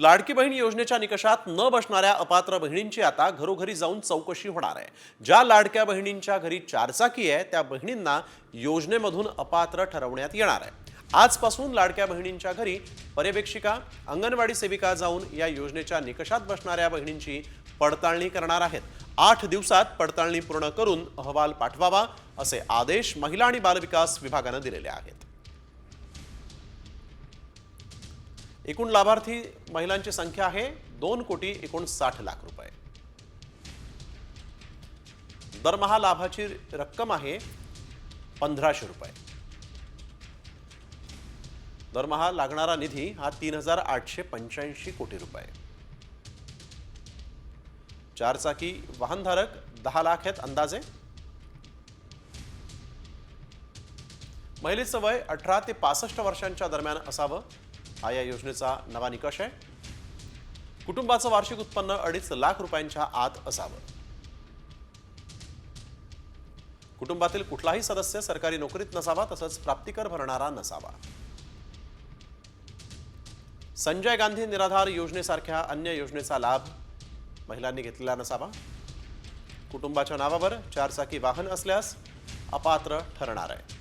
लाडकी बहीण योजनेच्या निकषात न बसणाऱ्या अपात्र बहिणींची आता घरोघरी जाऊन चौकशी होणार आहे। ज्या लाडक्या बहिणींच्या घरी चारचाकी आहे त्या बहिणींना योजनेमधून अपात्र ठरवण्यात येणार आहे। आजपासून लाडक्या बहिणींच्या घरी पर्यवेक्षिका, अंगणवाडी सेविका जाऊन या योजनेच्या निकषात बसणाऱ्या बहिणींची पडताळणी करणार आहेत। 8 दिवसात पडताळणी पूर्ण करून अहवाल पाठवावा असे आदेश महिला आणि बालविकास विभागाने दिलेले आहेत। एकूण लाभार्थी महिलांची संख्या आहे 2,59,60,00,000 रुपये। दरमहा लाभाची रक्कम आहे 1,500 रुपये। दरमहा लागणारा निधी हा 3,885 कोटी रुपये। चारचाकी वाहनधारक 10 लाख आहेत अंदाजे। महिलेचं वय 18 ते 65 वर्षांच्या दरम्यान असावं हा या योजनेचा नवा निकष आहे। कुटुंबाचं वार्षिक उत्पन्न 2.5 लाख रुपयांच्या आत असावं। कुटुंबातील कुठलाही सदस्य सरकारी नोकरीत नसावा, तसंच प्राप्तिकर भरणारा नसावा। संजय गांधी निराधार योजनेसारख्या अन्य योजनेचा लाभ महिलांनी घेतलेला नसावा। कुटुंबाच्या नावावर चारचाकी वाहन असल्यास अपात्र ठरणार आहे।